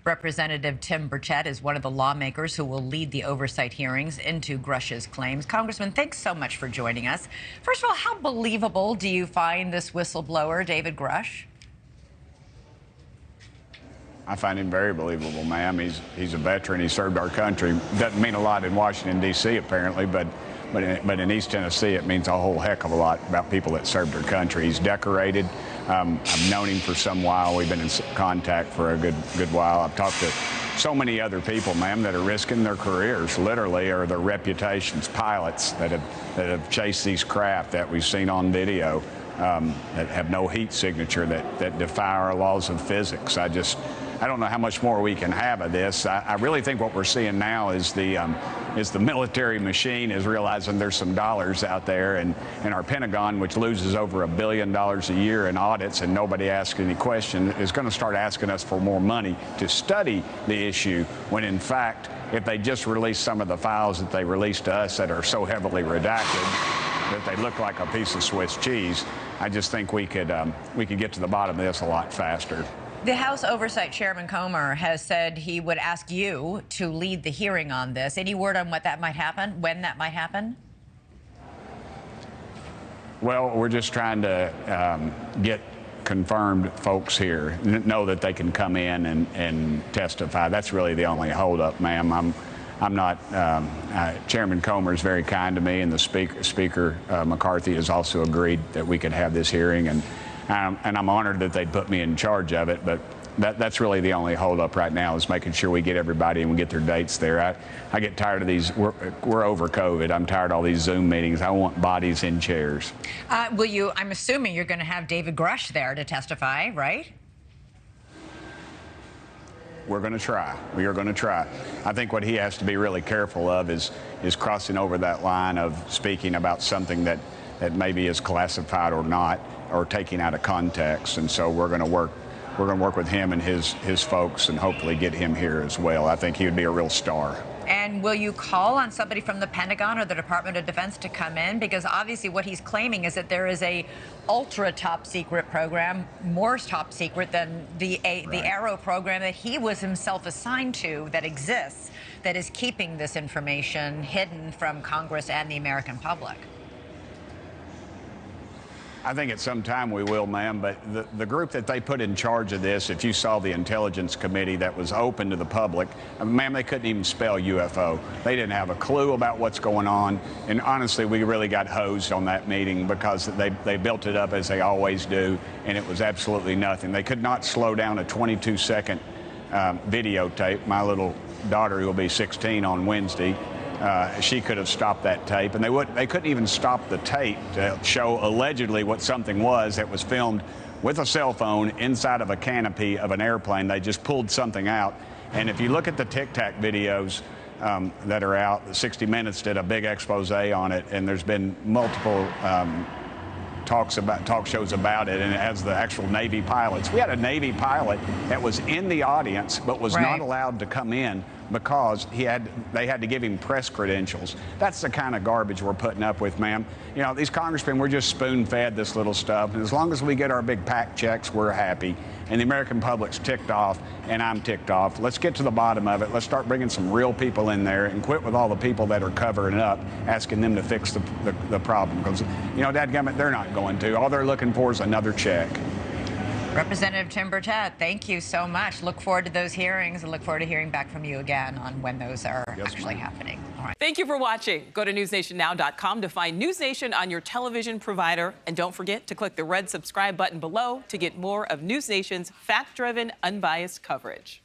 Representative Tim Burchett is one of the lawmakers who will lead the oversight hearings into Grush's claims. Congressman, thanks so much for joining us. First of all, how believable do you find this whistleblower, David Grush? I find him very believable, ma'am. He's a veteran. He served our country. Doesn't mean a lot in Washington, D.C., apparently, but in East Tennessee, it means a whole heck of a lot about people that served our country. He's decorated. I've known him for some while. We've been in contact for a good while. I've talked to so many other people, ma'am, that are risking their careers, literally, or their reputations. Pilots that have chased these craft that we've seen on video that have no heat signature, that defy our laws of physics. I don't know how much more we can have of this. I really think what we're seeing now is the military machine is realizing there's some dollars out there, and our Pentagon, which loses over $1 billion a year in audits and nobody asks any question, is going to start asking us for more money to study the issue, when in fact, if they just release some of the files that they released to us that are so heavily redacted that they look like a piece of Swiss cheese, I just think we could get to the bottom of this a lot faster. The House Oversight Chairman Comer has said he would ask you to lead the hearing on this. Any word on what that might happen, when that might happen? Well, we're just trying to get confirmed folks here, know that they can come in and testify. That's really the only holdup, ma'am. I'm not. Chairman Comer is very kind to me, and the Speaker McCarthy has also agreed that we could have this hearing, and I'm honored that they'd put me in charge of it. But that's really the only holdup right now, is making sure we get everybody and we get their dates there. I get tired of these. We're over COVID. I'm tired of all these Zoom meetings. I want bodies in chairs. I'm assuming you're going to have David Grush there to testify, right? We're going to try. We are going to try. I think what he has to be really careful of is crossing over that line of speaking about something that maybe is classified or not, or taking out of context. And so we're going to work with him and his folks, and hopefully get him here as well. I think he would be a real star. And will you call on somebody from the Pentagon or the Department of Defense to come in? Because obviously what he's claiming is that there is a ultra top secret program, more top secret than the Arrow program that he was himself assigned to, that exists, that is keeping this information hidden from Congress and the American public. I think at some time we will, ma'am, but the group that they put in charge of this, if you saw the Intelligence Committee that was open to the public, ma'am, they couldn't even spell UFO. They didn't have a clue about what's going on, and honestly, we really got hosed on that meeting because they built it up as they always do, and it was absolutely nothing. They could not slow down a 22-second videotape. My little daughter, who will be 16 on Wednesday, she could have stopped that tape, and they couldn't even stop the tape to show allegedly what something was that was filmed with a cell phone inside of a canopy of an airplane. They just pulled something out. And if you look at the Tic Tac videos that are out, 60 Minutes did a big expose on it, and there's been multiple talk shows about it, and it has the actual Navy pilots. We had a Navy pilot that was in the audience but was not allowed to come in because they had to give him press credentials. That's the kind of garbage we're putting up with, ma'am. You know, these congressmen, we're just spoon-fed this little stuff, and as long as we get our big PAC checks, we're happy. And the American public's ticked off, and I'm ticked off. Let's get to the bottom of it. Let's start bringing some real people in there and quit with all the people that are covering it up, asking them to fix the problem. Because, you know, dadgummit, they're not going to. All they're looking for is another check. Representative Tim Burchett, thank you so much. Look forward to those hearings and look forward to hearing back from you again on when those are actually happening. All right. Thank you for watching. Go to newsnationnow.com to find NewsNation on your television provider. And don't forget to click the red subscribe button below to get more of NewsNation's fact-driven, unbiased coverage.